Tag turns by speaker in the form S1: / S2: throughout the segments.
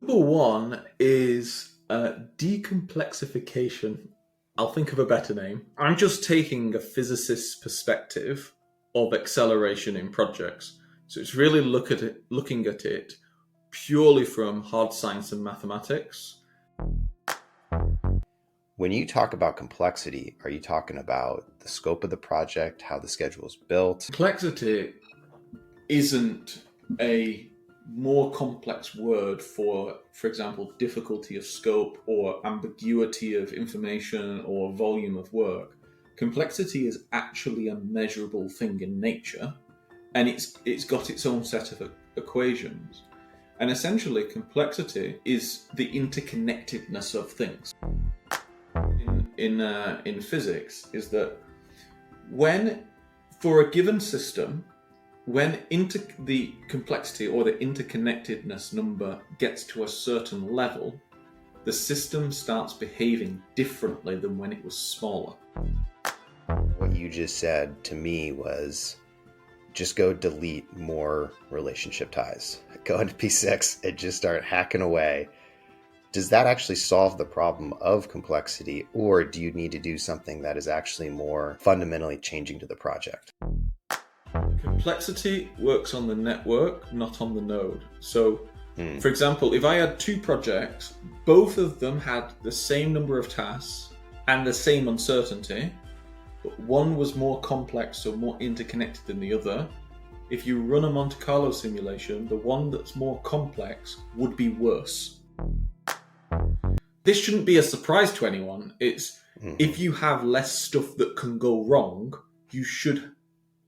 S1: Number one is decomplexification. I'll think of a better name. I'm just taking a physicist's perspective of acceleration in projects. So it's really looking at it purely from hard science and mathematics.
S2: When you talk about complexity, are you talking about the scope of the project, how the schedule is built?
S1: Complexity isn't a more complex word for example, difficulty of scope or ambiguity of information or volume of work. Complexity is actually a measurable thing in nature, and it's got its own set of equations. And essentially, complexity is the interconnectedness of things. In physics, is that when for a given system, when the complexity or the interconnectedness number gets to a certain level, the system starts behaving differently than when it was smaller.
S2: What you just said to me was just go delete more relationship ties. Go into P6 and just start hacking away. Does that actually solve the problem of complexity, or do you need to do something that is actually more fundamentally changing to the project?
S1: Complexity works on the network, not on the node. So, for example, if I had two projects, both of them had the same number of tasks and the same uncertainty, but one was more complex or more interconnected than the other. If you run a Monte Carlo simulation, the one that's more complex would be worse. This shouldn't be a surprise to anyone. It's if you have less stuff that can go wrong, you should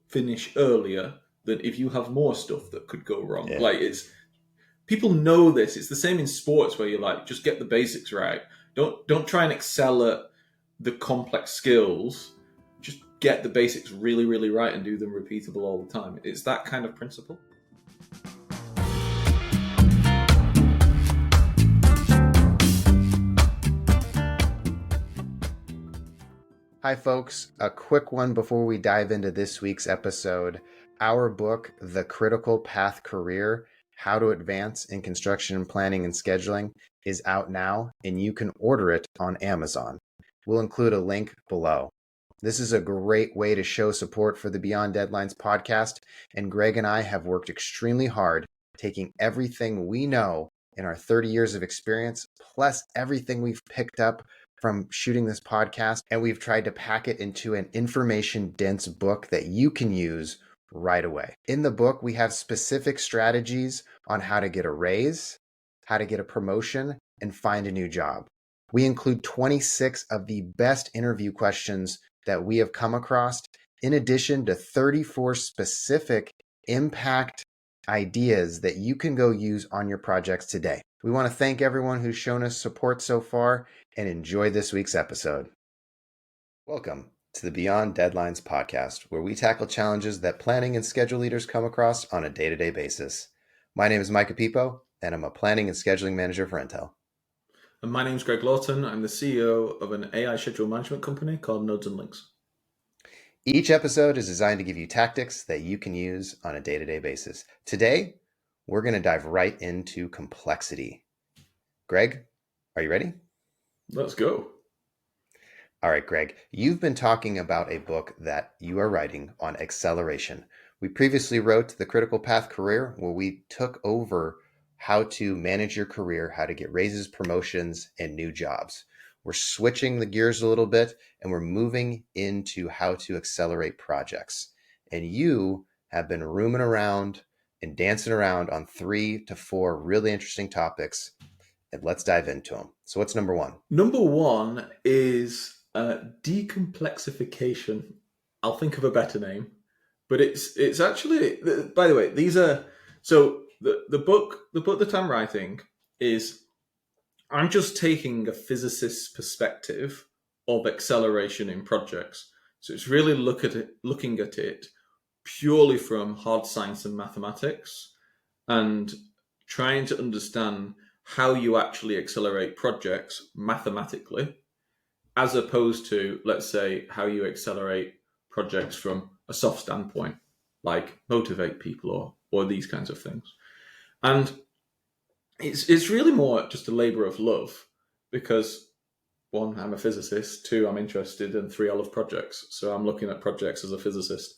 S1: finish earlier than if you have more stuff that could go wrong.
S2: Yeah.
S1: Like, it's people know this. It's the same in sports where you're like, just get the basics right. Don't try and excel at the complex skills. Just get the basics really, really right and do them repeatable all the time. It's that kind of principle.
S2: Hi, folks. A quick one before we dive into this week's episode. Our book, The Critical Path Career, How to Advance in Construction and Planning and Scheduling, is out now, and you can order it on Amazon. We'll include a link below. This is a great way to show support for the Beyond Deadlines podcast, and Greg and I have worked extremely hard taking everything we know in our 30 years of experience, plus everything we've picked up from shooting this podcast, and we've tried to pack it into an information-dense book that you can use right away. In the book, we have specific strategies on how to get a raise, how to get a promotion, and find a new job. We include 26 of the best interview questions that we have come across, in addition to 34 specific impact ideas that you can go use on your projects today. We want to thank everyone who's shown us support so far and enjoy this week's episode. Welcome to the Beyond Deadlines podcast, where we tackle challenges that planning and schedule leaders come across on a day-to-day basis. My name is Micah, and I'm a planning and scheduling manager for Intel.
S1: And my name is Greg Lawton. I'm the CEO of an AI schedule management company called Nodes and Links.
S2: Each episode is designed to give you tactics that you can use on a day-to-day basis. Today, we're going to dive right into complexity. Greg, are you ready?
S1: Let's go.
S2: All right, Greg, you've been talking about a book that you are writing on acceleration. We previously wrote The Critical Path Career, where we took over how to manage your career, how to get raises, promotions, and new jobs. We're switching the gears a little bit, and we're moving into how to accelerate projects. And you have been rooming around and dancing around on 3 to 4 really interesting topics, and let's dive into them. So what's number one?
S1: Number one is decomplexification. I'll think of a better name, but it's actually, by the way, these are, so the book that I'm writing is, I'm just taking a physicist's perspective of acceleration in projects. So it's really looking at it purely from hard science and mathematics, and trying to understand how you actually accelerate projects mathematically, as opposed to, let's say, how you accelerate projects from a soft standpoint, like motivate people or these kinds of things. And it's really more just a labour of love because one, I'm a physicist. Two, I'm interested, and three, I love projects. So I'm looking at projects as a physicist.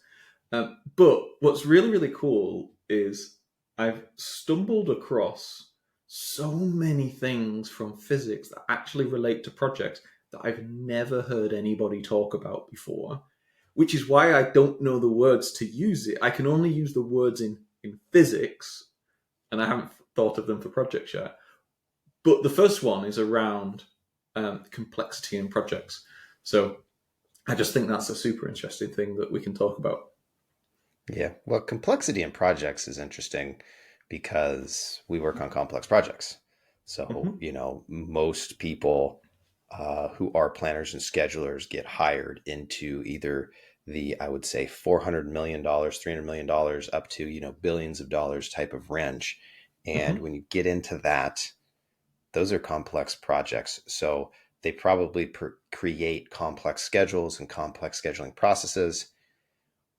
S1: But what's really, really cool is I've stumbled across so many things from physics that actually relate to projects that I've never heard anybody talk about before, which is why I don't know the words to use it. I can only use the words in physics, and I haven't thought of them for projects yet. But the first one is around complexity in projects. So I just think that's a super interesting thing that we can talk about.
S2: Yeah. Well, complexity in projects is interesting because we work on complex projects. So,
S1: Mm-hmm.
S2: most people who are planners and schedulers get hired into either I would say, $400 million, $300 million, up to, billions of dollars type of range. And
S1: Mm-hmm.
S2: when you get into that, those are complex projects. So they probably create complex schedules and complex scheduling processes.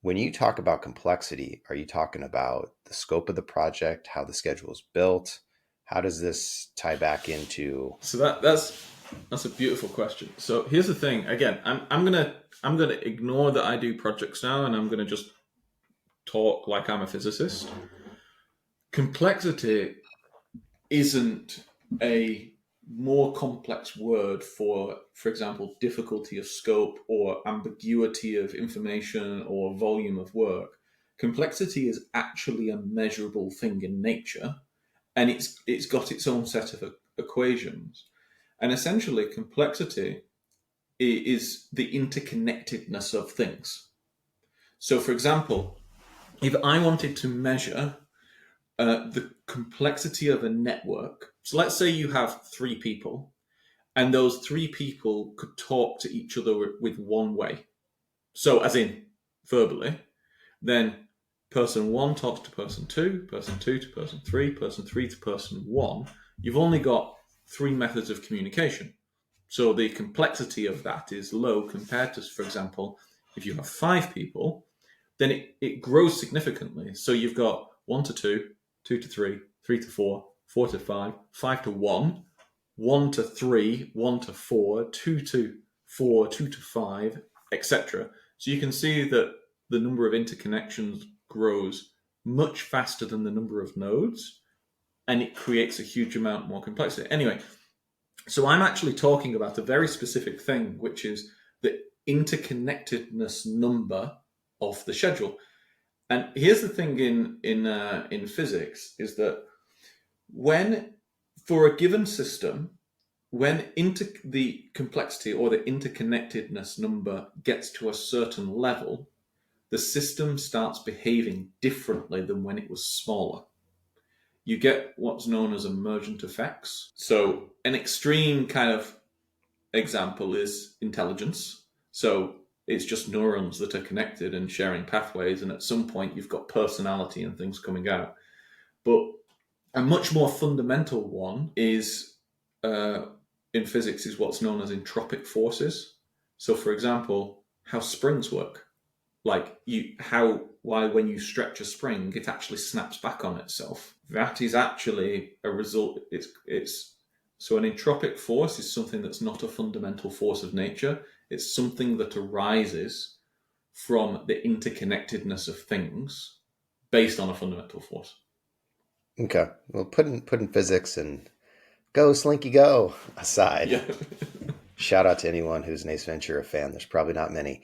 S2: When you talk about complexity, are you talking about the scope of the project, how the schedule is built? How does this tie back into?
S1: So that's a beautiful question. So here's the thing. Again, I'm gonna ignore that I do projects now, and I'm gonna just talk like I'm a physicist. Complexity isn't a more complex word for example, difficulty of scope or ambiguity of information or volume of work. Complexity is actually a measurable thing in nature, and it's got its own set of equations. And essentially, complexity is the interconnectedness of things. So, for example, if I wanted to measure the complexity of a network, so let's say you have three people, and those three people could talk to each other with one way. So, as in verbally, then person one talks to person two to person three to person one. You've only got three methods of communication. So the complexity of that is low compared to, for example, if you have five people, then it grows significantly. So you've got one to two, two to three, three to four, four to five, five to one to three, one to four, two to four, two to five, etc. So you can see that the number of interconnections grows much faster than the number of nodes, and it creates a huge amount more complexity. Anyway, so I'm actually talking about a very specific thing, which is the interconnectedness number of the schedule. And here's the thing in physics is that when for a given system, when the complexity or the interconnectedness number gets to a certain level, the system starts behaving differently than when it was smaller. You get what's known as emergent effects. So an extreme kind of example is intelligence. So it's just neurons that are connected and sharing pathways, and at some point you've got personality and things coming out. But a much more fundamental one is in physics is what's known as entropic forces. So, for example, how springs work. Like why when you stretch a spring, it actually snaps back on itself. That is actually a result. It's so an entropic force is something that's not a fundamental force of nature. It's something that arises from the interconnectedness of things based on a fundamental force.
S2: Okay, well, putting physics and go Slinky go aside.
S1: Yeah.
S2: Shout out to anyone who's an Ace Ventura fan. There's probably not many.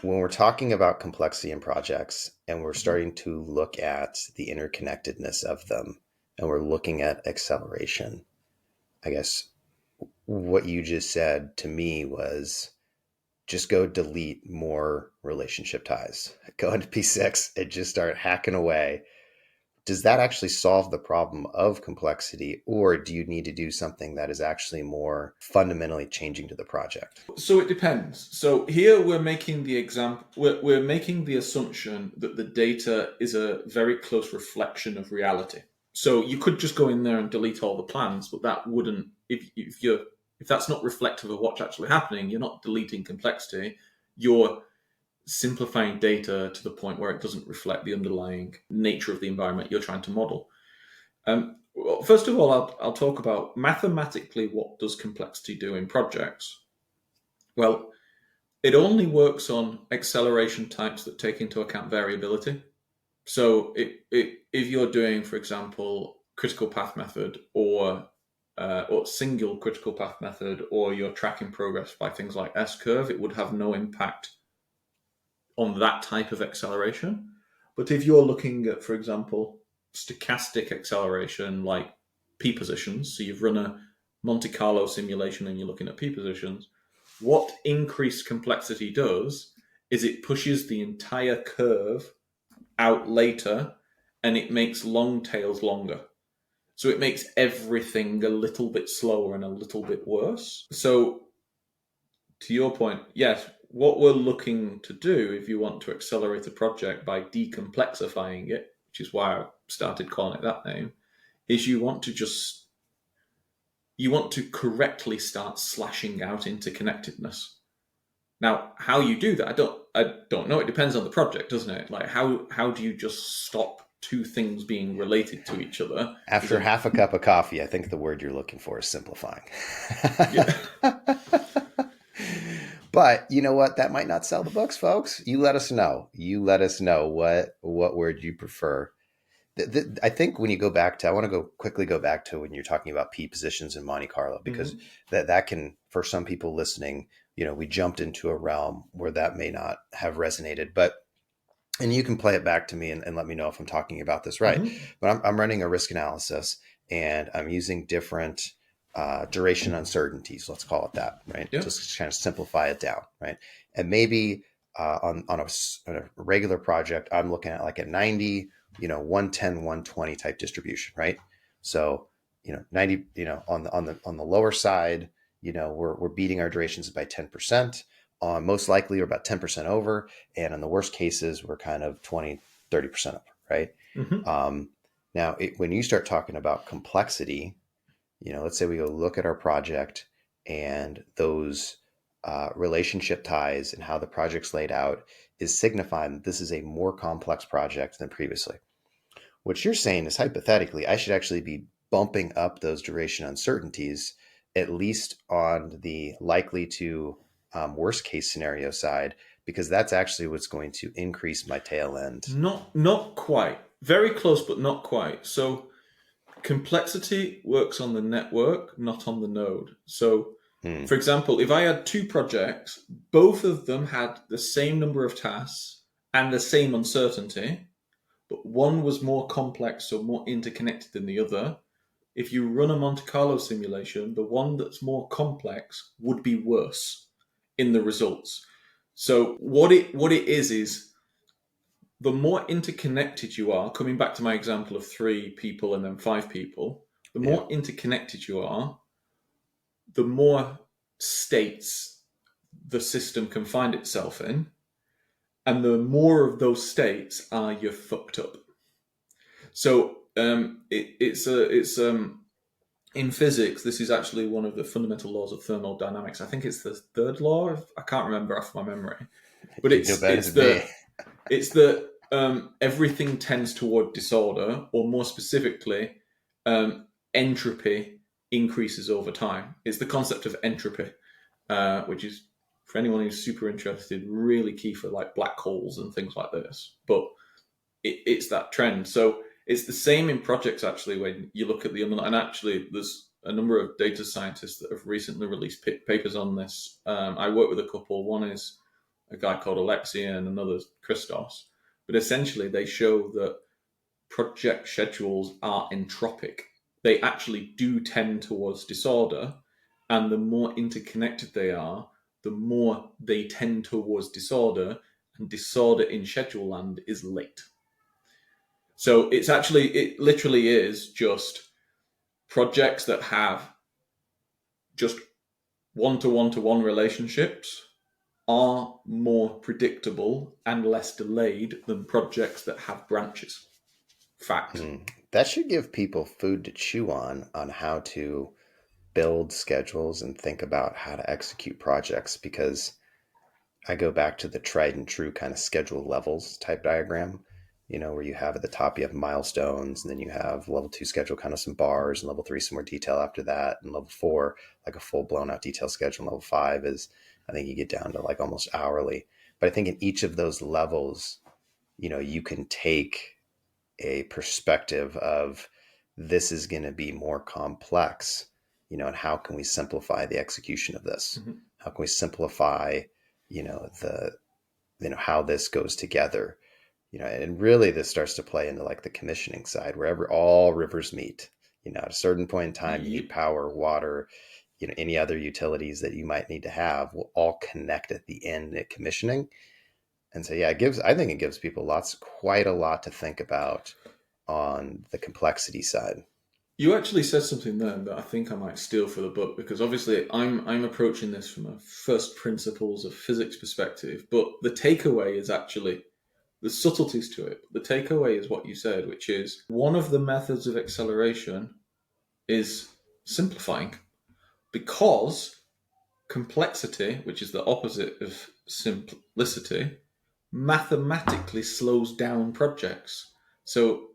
S2: When we're talking about complexity in projects and we're starting to look at the interconnectedness of them and we're looking at acceleration, I guess what you just said to me was just go delete more relationship ties. Go into P6 and just start hacking away. Does that actually solve the problem of complexity, or do you need to do something that is actually more fundamentally changing to the project?
S1: So it depends. So here we're making the example. We're making the assumption that the data is a very close reflection of reality. So you could just go in there and delete all the plans, but that wouldn't. If that's not reflective of what's actually happening, you're not deleting complexity. You're simplifying data to the point where it doesn't reflect the underlying nature of the environment you're trying to model. Well, first of all, I'll talk about mathematically what does complexity do in projects. Well, it only works on acceleration types that take into account variability. So if you're doing, for example, critical path method or single critical path method, or you're tracking progress by things like S curve, it would have no impact on that type of acceleration. But if you're looking at, for example, stochastic acceleration like p positions, so you've run a Monte Carlo simulation and you're looking at p positions, what increased complexity does is it pushes the entire curve out later and it makes long tails longer. So it makes everything a little bit slower and a little bit worse. So, to your point, yes, what we're looking to do if you want to accelerate a project by decomplexifying it, which is why I started calling it that name, is you want to correctly start slashing out interconnectedness. Now, how you do that, I don't know. It depends on the project, doesn't it? Like how do you just stop two things being related to each other?
S2: After half a cup of coffee, I think the word you're looking for is simplifying.
S1: Yeah.
S2: But you know what? That might not sell the books, folks. You let us know. You let us know what word you prefer. I think when you go back to, I want to quickly go back to when you're talking about P positions in Monte Carlo, because that can, for some people listening, we jumped into a realm where that may not have resonated, and you can play it back to me and let me know if I'm talking about this right. But I'm running a risk analysis and I'm using different duration uncertainties, let's call it that, right?
S1: Yeah.
S2: Just kind of simplify it down, right? And maybe on a regular project, I'm looking at like a 90, 110, 120 type distribution, right? So, 90, on the lower side, we're beating our durations by 10%. Most likely we're about 10% over. And in the worst cases, we're kind of 20, 30% over, right? Now, when you start talking about complexity, let's say we go look at our project and those relationship ties and how the project's laid out is signifying that this is a more complex project than previously. What you're saying is hypothetically, I should actually be bumping up those duration uncertainties, at least on the likely to worst case scenario side, because that's actually what's going to increase my tail end.
S1: Not quite. Very close, but not quite. So complexity works on the network, not on the node. So, for example, if I had two projects, both of them had the same number of tasks and the same uncertainty, but one was more complex or more interconnected than the other. If you run a Monte Carlo simulation, the one that's more complex would be worse in the results. So what it is the more interconnected you are, coming back to my example of 3 people and then 5 people, the more interconnected you are, the more states the system can find itself in, and the more of those states are you're fucked up. So it's in physics, this is actually one of the fundamental laws of thermodynamics. I think it's the third law. I can't remember off my memory, but it's the everything tends toward disorder, or more specifically, entropy increases over time. It's the concept of entropy, which is, for anyone who's super interested, really key for like black holes and things like this. But it's that trend. So it's the same in projects, actually, when you look at the and actually there's a number of data scientists that have recently released papers on this. I work with a couple. One is a guy called Alexei and another's Christos. But essentially they show that project schedules are entropic. They actually do tend towards disorder, and the more interconnected they are, the more they tend towards disorder, and disorder in schedule land is late. So it literally is just projects that have just one-to-one-to-one relationships are more predictable and less delayed than projects that have branches. Fact.
S2: That should give people food to chew on how to build schedules and think about how to execute projects, because I go back to the tried and true kind of schedule levels type diagram. where you have at the top, you have milestones, and then you have level 2 schedule, kind of some bars, and level 3, some more detail after that. And level 4, like a full blown out detail schedule. And level 5 is, I think you get down to like almost hourly. But I think in each of those levels, you can take a perspective of this is going to be more complex, and how can we simplify the execution of this?
S1: Mhm.
S2: How can we simplify, the, how this goes together? And really this starts to play into like the commissioning side, wherever all rivers meet. At a certain point in time, you
S1: Yep.
S2: need power, water, any other utilities that you might need to have will all connect at the end at commissioning. And so, yeah, I think it gives people quite a lot to think about on the complexity side.
S1: You actually said something there that I think I might steal for the book, because obviously I'm approaching this from a first principles of physics perspective, but the takeaway is actually the subtleties to it. The takeaway is what you said, which is one of the methods of acceleration is simplifying, because complexity, which is the opposite of simplicity, mathematically slows down projects. So,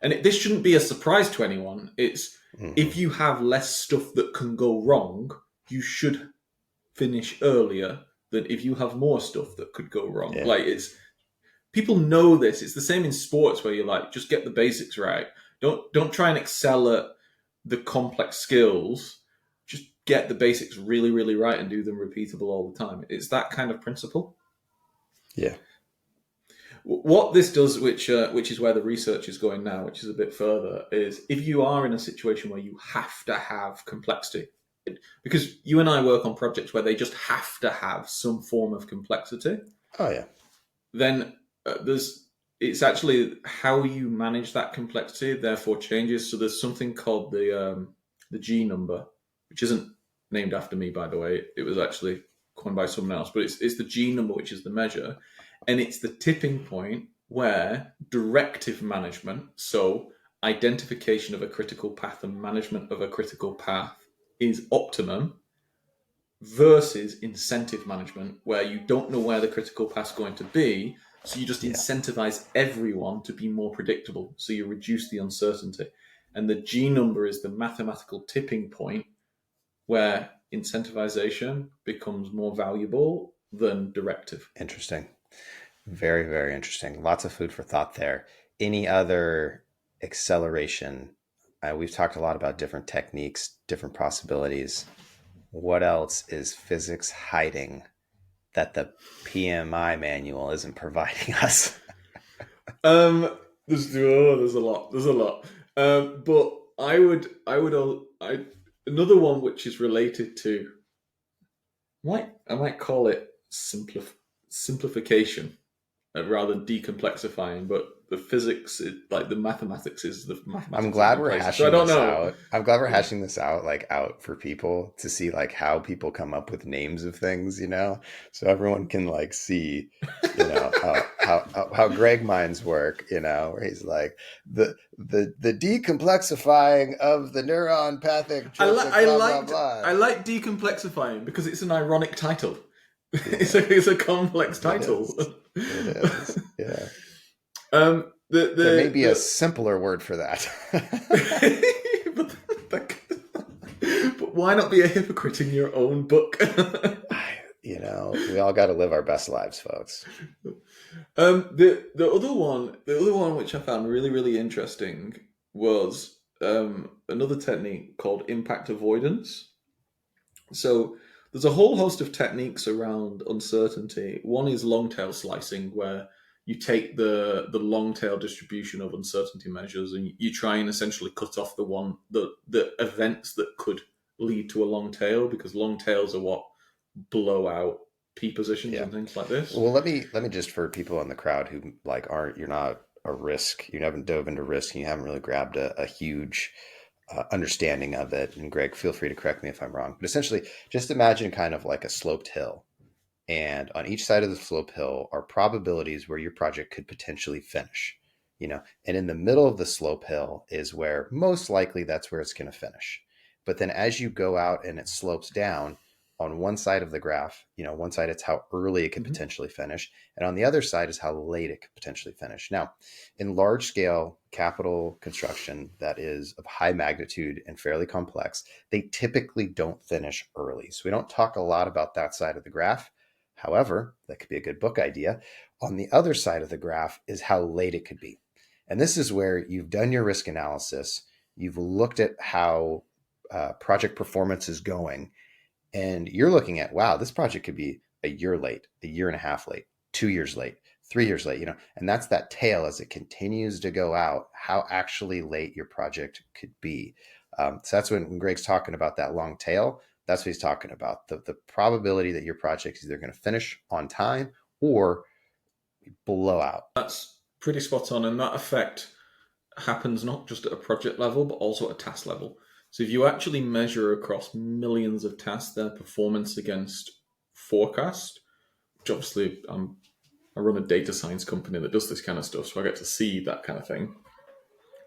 S1: this shouldn't be a surprise to anyone. It's
S2: Hmm.
S1: if you have less stuff that can go wrong, you should finish earlier than if you have more stuff that could go wrong.
S2: Yeah.
S1: Like, it's people know this. It's the same in sports where you're like, just get the basics right. Don't try and excel at the complex skills. Just get the basics really, really right and do them repeatable all the time. It's that kind of principle.
S2: Yeah.
S1: What this does, which is where the research is going now, which is a bit further, is if you are in a situation where you have to have complexity, because you and I work on projects where they just have to have some form of complexity,
S2: Oh, yeah.
S1: then there's it's actually how you manage that complexity therefore changes. So there's something called the G number, which isn't named after me, by the way. It was actually coined by someone else, but it's the G number, which is the measure, and it's the tipping point where directive management, so identification of a critical path and management of a critical path, is optimum, versus incentive management, where you don't know where the critical path is going to be, so you just
S2: Yeah.
S1: incentivize everyone to be more predictable, so you reduce the uncertainty. And the G number is the mathematical tipping point where incentivization becomes more valuable than directive.
S2: Interesting. Very, very interesting. Lots of food for thought there. Any other acceleration? We've talked a lot about different techniques, different possibilities. What else is physics hiding that the PMI manual isn't providing us?
S1: Um, there's a lot. There's a lot. But I another one which is related to, I might call it simplification, rather than decomplexifying. But the physics, like the mathematics, is the
S2: I'm
S1: mathematics of
S2: glad we're
S1: complexity. So I
S2: hashing
S1: don't
S2: this
S1: know.
S2: out. I'm glad we're hashing this out, like out for people to see like how people come up with names of things, so everyone can like see, how Greg minds work, where he's like the decomplexifying of the neuron pathic
S1: I
S2: trip
S1: like
S2: of
S1: I
S2: blah blah
S1: liked
S2: blah.
S1: I like decomplexifying because it's an ironic title.
S2: Yeah,
S1: It's a complex
S2: it
S1: title.
S2: is. It is. Yeah. There may be a
S1: The
S2: simpler word for that.
S1: but, but why not be a hypocrite in your own book?
S2: We all got to live our best lives, folks.
S1: The other one which I found really really interesting was another technique called impact avoidance. So there's a whole host of techniques around uncertainty. One is long tail slicing, where you take the long tail distribution of uncertainty measures and you try and essentially cut off the events that could lead to a long tail, because long tails are what blow out p positions
S2: Yeah.
S1: and things like this.
S2: Well, let me just, for people in the crowd who like you're not a risk, you haven't dove into risk, and you haven't really grabbed a huge understanding of it. And Greg, feel free to correct me if I'm wrong. But essentially, just imagine kind of like a sloped hill, and on each side of the slope hill are probabilities where your project could potentially finish. And in the middle of the slope hill is where most likely that's where it's going to finish. But then as you go out and it slopes down, on one side of the graph, one side it's how early it could
S1: Mhm.
S2: potentially finish, and on the other side is how late it could potentially finish. Now, in large scale capital construction that is of high magnitude and fairly complex, they typically don't finish early. So we don't talk a lot about that side of the graph. However, that could be a good book idea. On the other side of the graph is how late it could be. And this is where you've done your risk analysis, you've looked at how project performance is going, and you're looking at, wow, this project could be a year late, a year and a half late, 2 years late, 3 years late, and that's that tail as it continues to go out, how actually late your project could be. So that's when Greg's talking about that long tail, that's what he's talking about. The probability that your project is either going to finish on time or blow out.
S1: That's pretty spot on, and that effect happens not just at a project level, but also at a task level. So if you actually measure across millions of tasks their performance against forecast, which obviously I run a data science company that does this kind of stuff, so I get to see that kind of thing.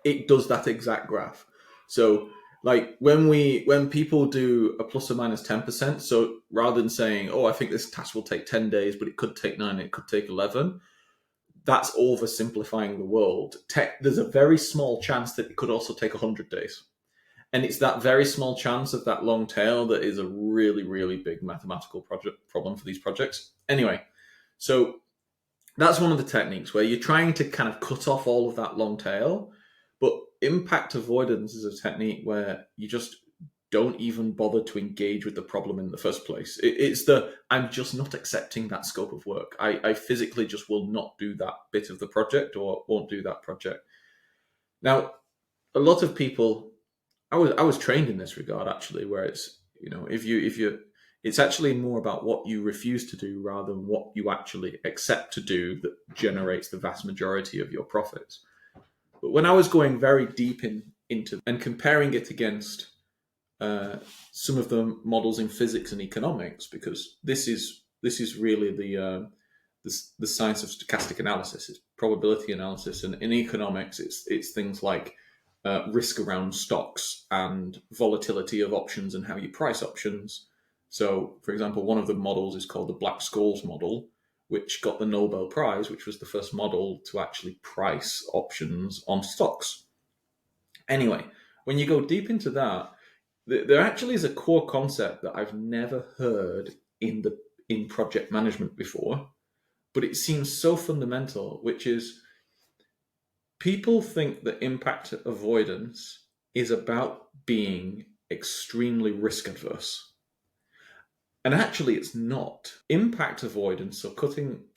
S1: It does that exact graph. So like when people do a plus or minus 10%, so rather than saying, oh, I think this task will take 10 days, but it could take 9, it could take 11, that's oversimplifying the world. There's a very small chance that it could also take 100 days. And it's that very small chance of that long tail that is a really, really big mathematical problem for these projects. Anyway, so that's one of the techniques where you're trying to kind of cut off all of that long tail. But impact avoidance is a technique where you just don't even bother to engage with the problem in the first place. It's I'm just not accepting that scope of work. I physically just will not do that bit of the project or won't do that project. Now, a lot of people, I was trained in this regard actually, where it's, if you it's actually more about what you refuse to do rather than what you actually accept to do that generates the vast majority of your profits. But when I was going very deep into and comparing it against some of the models in physics and economics, because this is really the science of stochastic analysis, it's probability analysis, and in economics, it's things like risk around stocks and volatility of options and how you price options. So, for example, one of the models is called the Black-Scholes model, which got the Nobel Prize, which was the first model to actually price options on stocks. Anyway, when you go deep into that, there actually is a core concept that I've never heard in project management before, but it seems so fundamental, which is people think that impact avoidance is about being extremely risk adverse. And actually, it's not. Impact avoidance, so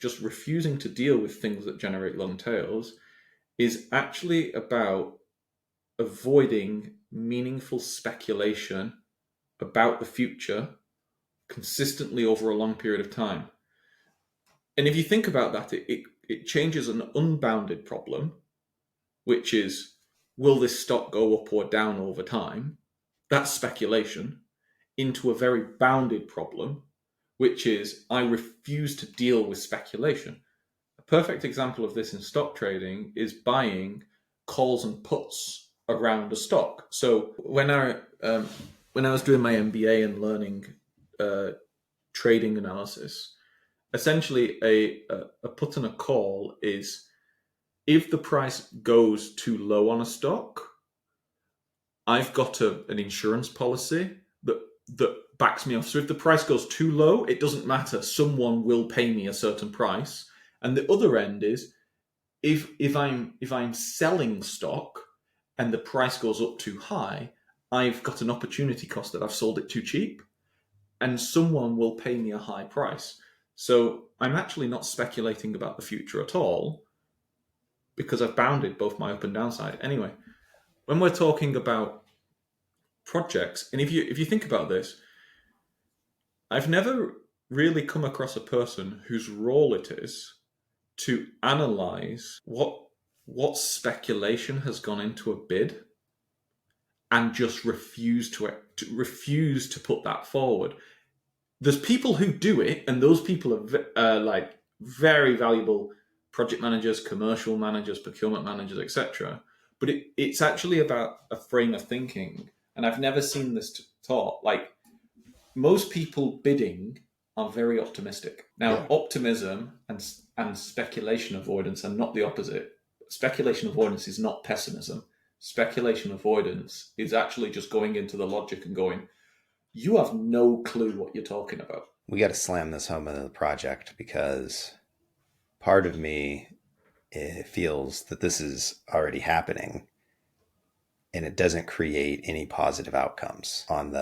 S1: just refusing to deal with things that generate long tails, is actually about avoiding meaningful speculation about the future consistently over a long period of time. And if you think about that, it changes an unbounded problem, which is, will this stock go up or down over time? That's speculation, into a very bounded problem, which is, I refuse to deal with speculation. A perfect example of this in stock trading is buying calls and puts around a stock. So when I was doing my MBA and learning trading analysis, essentially a put and a call is, if the price goes too low on a stock, I've got an insurance policy that backs me off. So if the price goes too low, it doesn't matter. Someone will pay me a certain price. And the other end is, if I'm selling stock and the price goes up too high, I've got an opportunity cost that I've sold it too cheap, and someone will pay me a high price. So I'm actually not speculating about the future at all, because I've bounded both my up and downside. Anyway, when we're talking about projects, and if you think about this, I've never really come across a person whose role it is to analyze what speculation has gone into a bid and just refuse to put that forward. There's people who do it, and those people are like very valuable project managers, commercial managers, procurement managers, etc. But it's actually about a frame of thinking, and I've never seen this taught. Like, most people bidding are very optimistic. Now,
S2: Yeah.
S1: optimism and speculation avoidance are not the opposite. Speculation avoidance is not pessimism. Speculation avoidance is actually just going into the logic and going, you have no clue what you're talking about.
S2: We got to slam this home into the project because part of me feels that this is already happening and it doesn't create any positive outcomes on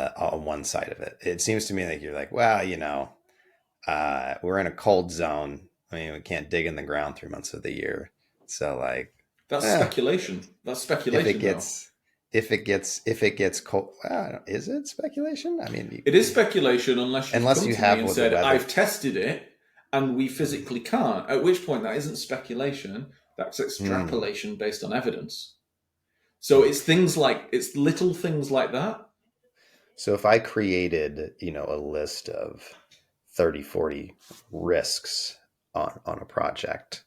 S2: one side of it. It seems to me like you're like, well, we're in a cold zone. I mean, we can't dig in the ground 3 months of the year. So like,
S1: That's
S2: eh,
S1: speculation. That's
S2: if it
S1: speculation, though.
S2: gets if it gets cold, is it speculation? I mean,
S1: It is speculation unless you've
S2: unless
S1: come
S2: you
S1: to me
S2: have
S1: and
S2: what the
S1: said,
S2: weather.
S1: I've tested it and we physically can't. At which point, that isn't speculation. That's
S2: Hmm.
S1: extrapolation based on evidence. So it's little things like that.
S2: So if I created, a list of 30, 40 risks on a project,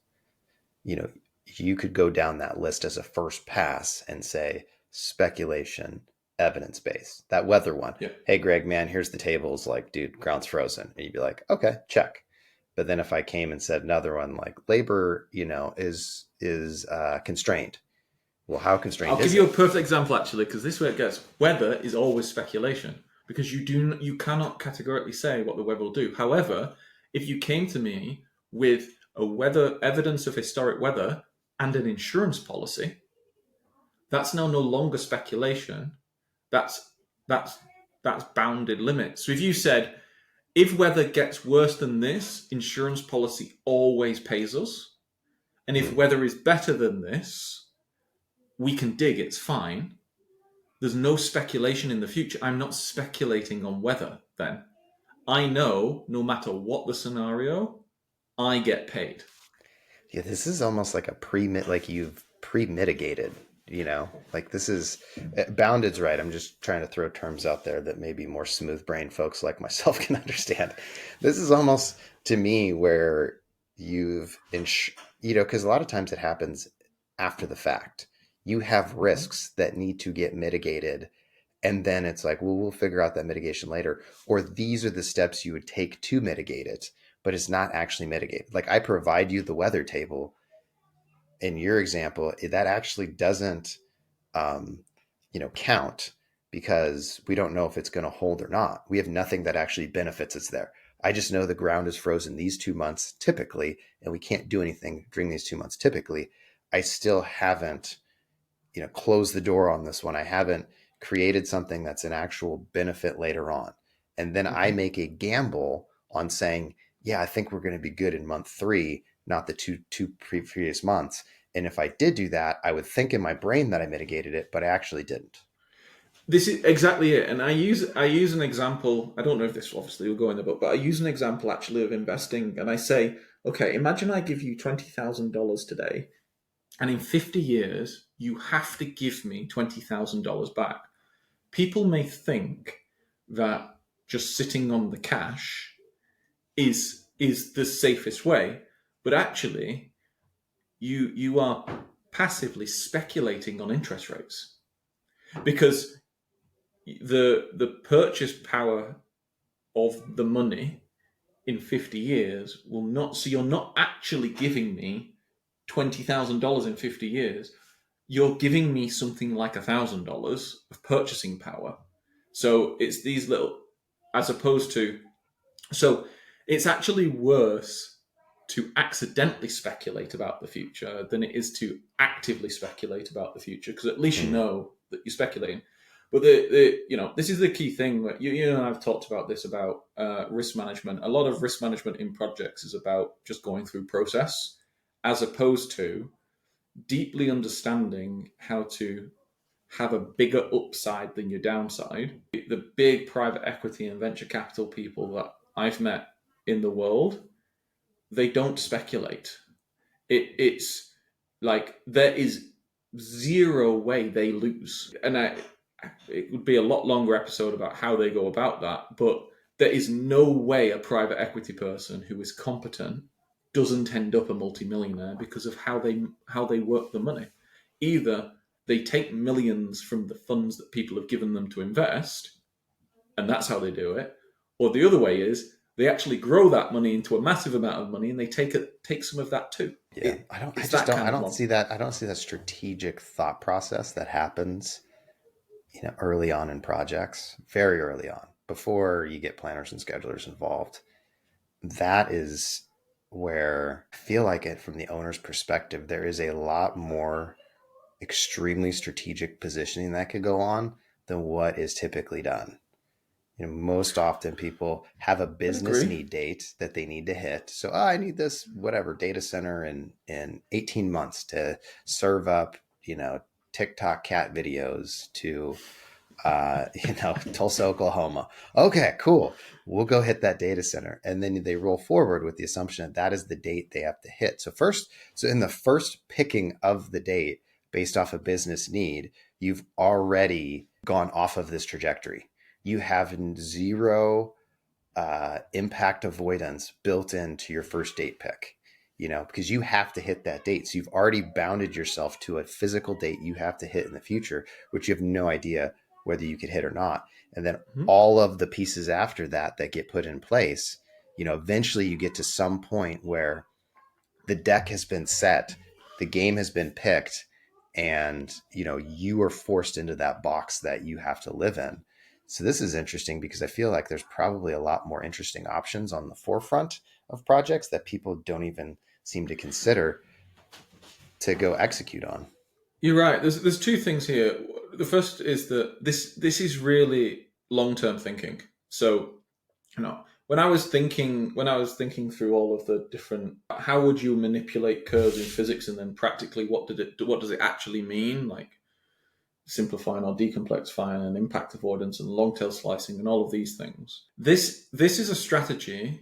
S2: you know, you could go down that list as a first pass and say speculation, evidence based. That weather one.
S1: Yeah.
S2: Hey, Greg, man, here's the tables. Like, dude, ground's frozen. And you'd be like, okay, check. But then if I came and said another one like labor, is constrained. Well, how constrained
S1: I'll give
S2: is
S1: you a
S2: it?
S1: perfect example actually, because this way it goes. Weather is always speculation because you cannot categorically say what the weather will do. However, if you came to me with a weather evidence of historic weather and an insurance policy, that's now no longer speculation. That's that's that's bounded limits. So if you said if weather gets worse than this, insurance policy always pays us, and if
S2: Hmm.
S1: weather is better than this, we can dig. It's fine. There's no speculation in the future. I'm not speculating on weather then. I know no matter what the scenario, I get paid.
S2: Yeah, this is almost like like you've pre-mitigated, like this is bounded's right. I'm just trying to throw terms out there that maybe more smooth brain folks like myself can understand. This is almost to me where because a lot of times it happens after the fact. You have risks that need to get mitigated. And then it's like, well, we'll figure out that mitigation later. Or these are the steps you would take to mitigate it, but it's not actually mitigated. Like I provide you the weather table in your example, that actually doesn't, um, count because we don't know if it's going to hold or not. We have nothing that actually benefits us there. I just know the ground is frozen these 2 months typically, and we can't do anything during these 2 months typically. I still haven't, closed the door on this one. I haven't created something that's an actual benefit later on. And then I
S1: Mhm.
S2: make a gamble on saying, yeah, I think we're going to be good in month 3, not the two previous months. And if I did do that, I would think in my brain that I mitigated it, but I actually didn't.
S1: This is exactly it, and I use an example. I don't know if this obviously will go in the book, but I use an example actually of investing, and I say, okay, imagine I give you $20,000 today, and in 50 years you have to give me $20,000 back. People may think that just sitting on the cash is the safest way, but actually you are passively speculating on interest rates because the purchase power of the money in 50 years will not, so you're not actually giving me $20,000 in 50 years. You're giving me something like $1,000 of purchasing power. So it's these little, as opposed to, so it's actually worse to accidentally speculate about the future than it is to actively speculate about the future, because at least you
S2: Mm.
S1: know that you're speculating. But the this is the key thing that you and I've talked about this about risk management. A lot of risk management in projects is about just going through process, as opposed to deeply understanding how to have a bigger upside than your downside. The big private equity and venture capital people that I've met in the world, they don't speculate. It's like there is zero way they lose. And it would be a lot longer episode about how they go about that, but there is no way a private equity person who is competent doesn't end up a multimillionaire because of how they work the money. Either they take millions from the funds that people have given them to invest, and that's how they do it, Or the other way is they actually grow that money into a massive amount of money, and they take some of that too.
S2: Yeah, I
S1: It's
S2: just
S1: that
S2: don't,
S1: kind
S2: I
S1: of
S2: don't
S1: model.
S2: see that. I don't see that strategic thought process that happens, early on in projects, very early on, before you get planners and schedulers involved. That is where I feel like it, from the owner's perspective, there is a lot more extremely strategic positioning that could go on than what is typically done. Most often people have a
S1: I'd
S2: business
S1: agree.
S2: need date that they need to hit. So, I need this whatever data center in 18 months to serve up, TikTok cat videos to Tulsa, Oklahoma. Okay, cool. We'll go hit that data center. And then they roll forward with the assumption that that is the date they have to hit. So in the first picking of the date based off a business need, you've already gone off of this trajectory. You have zero impact avoidance built into your first date pick, because you have to hit that date. So you've already bounded yourself to a physical date you have to hit in the future, which you have no idea whether you could hit or not. And then
S1: Mhm.
S2: all of the pieces after that get put in place, eventually you get to some point where the deck has been set, the game has been picked, and you are forced into that box that you have to live in. So this is interesting because I feel like there's probably a lot more interesting options on the forefront of projects that people don't even seem to consider to go execute on.
S1: You're right. There's two things here. The first is that this is really long term thinking. So when I was thinking through all of the different, how would you manipulate curves in physics, and then practically what does it actually mean, like simplifying or decomplexifying and impact avoidance and long tail slicing and all of these things. This is a strategy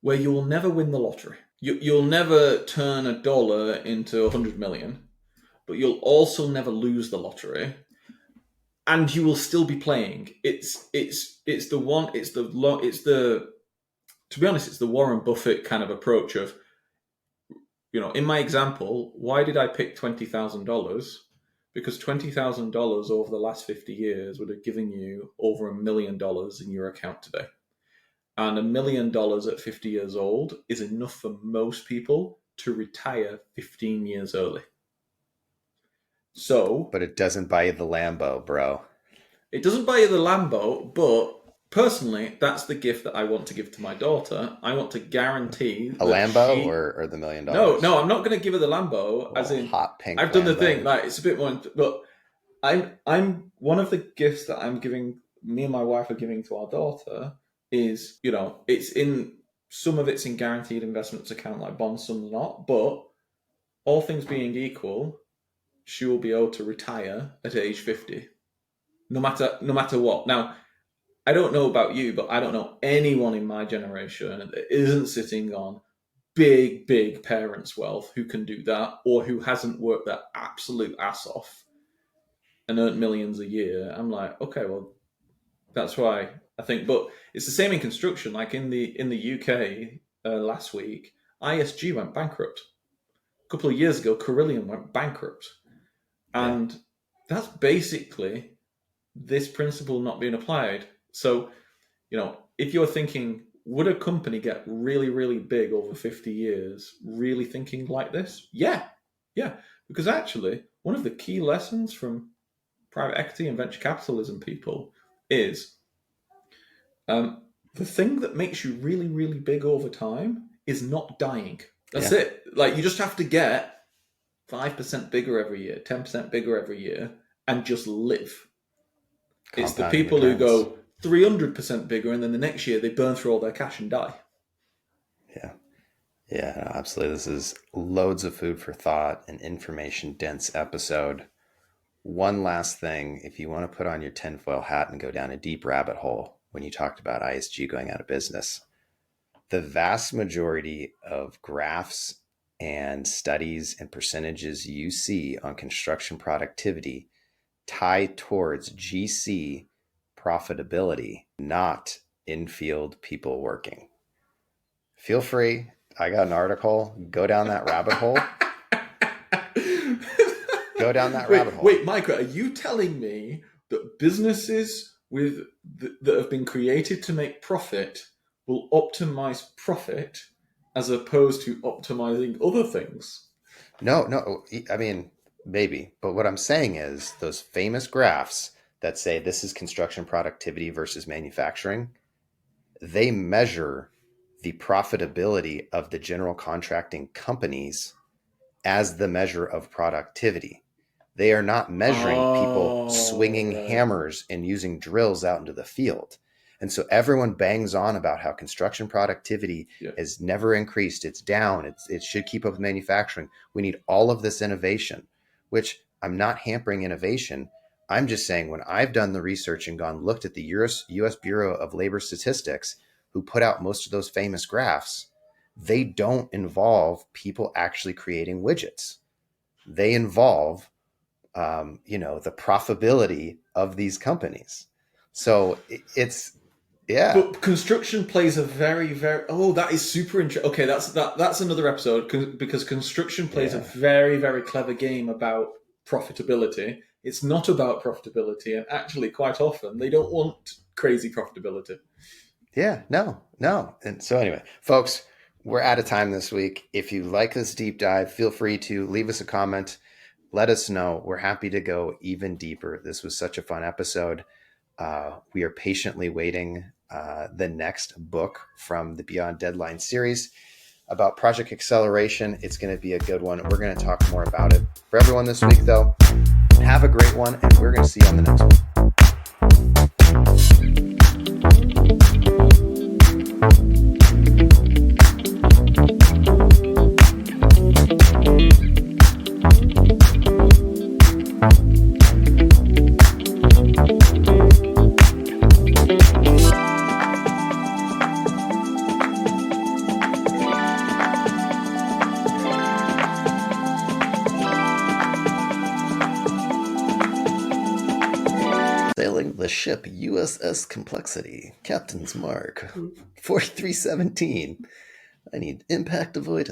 S1: where you will never win the lottery. You'll never turn $1 into 100 million, but you'll also never lose the lottery, and you will still be playing. It's the one. It's the to be honest, it's the Warren Buffett kind of approach of, in my example, why did I pick $20,000? Because $20,000 over the last 50 years would have given you over $1 million in your account today. And $1 million at 50 years old is enough for most people to retire 15 years early. So
S2: But it doesn't buy you the Lambo, bro.
S1: it doesn't buy you the Lambo, but personally, that's the gift that I want to give to my daughter. I want to guarantee
S2: A
S1: that
S2: Lambo
S1: she.
S2: or the million
S1: No,
S2: dollars?
S1: no, I'm not going to give her the Lambo. As
S2: Oh,
S1: in,
S2: hot pink
S1: I've done the thing.
S2: Lambo.
S1: Like, it's a bit more, but I'm one of the gifts that I'm giving. Me and my wife are giving to our daughter is, it's in some of it's in guaranteed investments account like bonds, some not. But all things being equal, she will be able to retire at age 50, no matter what. Now, I don't know about you, but I don't know anyone in my generation that isn't sitting on big, big parents' wealth who can do that, or who hasn't worked their absolute ass off and earned millions a year. I'm like, okay, well, that's why I think. But it's the same in construction. Like in the UK last week, ISG went bankrupt. A couple of years ago, Carillion went bankrupt,
S2: Yeah.
S1: and that's basically this principle not being applied. So, if you're thinking, would a company get really, really big over 50 years, really thinking like this? Yeah, yeah. Because actually, one of the key lessons from private equity and venture capitalism people is the thing that makes you really, really big over time is not dying. That's
S2: Yeah.
S1: it. Like, you just have to get 5% bigger every year, 10% bigger every year, and just live. It's the
S2: Compounding
S1: people who
S2: returns.
S1: go 300% bigger, and then the next year they burn through all their cash and die.
S2: Yeah. Yeah, no, absolutely. This is loads of food for thought, an information dense episode. One last thing, if you want to put on your tinfoil hat and go down a deep rabbit hole when you talked about ISG going out of business, the vast majority of graphs and studies and percentages you see on construction productivity tie towards GC profitability, not infield people working. Feel free. I got an article. Go down that rabbit hole. Go down that rabbit
S1: wait,
S2: hole.
S1: Micah, are you telling me that businesses that have been created to make profit will optimize profit as opposed to optimizing other things.
S2: No. I mean, maybe. But what I'm saying is those famous graphs that say this is construction productivity versus manufacturing, they measure the profitability of the general contracting companies as the measure of productivity. They are not measuring people swinging
S1: Right.
S2: hammers and using drills out into the field. And so everyone bangs on about how construction productivity has never increased. It's down. It should keep up with manufacturing. We need all of this innovation, which I'm not hampering innovation. I'm just saying when I've done the research and looked at the US Bureau of Labor Statistics, who put out most of those famous graphs, they don't involve people actually creating widgets. They involve the profitability of these companies. So it's
S1: But construction plays a very, that is super interesting. Okay, that's another episode because construction plays a very, very clever game about profitability. It's not about profitability, and actually, quite often they don't want crazy profitability.
S2: No. And so anyway, folks, we're out of time this week. If you like this deep dive, feel free to leave us a comment. Let us know. We're happy to go even deeper. This was such a fun episode. We are patiently waiting the next book from the Beyond Deadline series about project acceleration. It's going to be a good one. We're going to talk more about it. For everyone this week, though, have a great one, and we're going to see you on the next one. Sailing the ship USS Complexity, Captain's Mark, 4317. I need impact avoidance.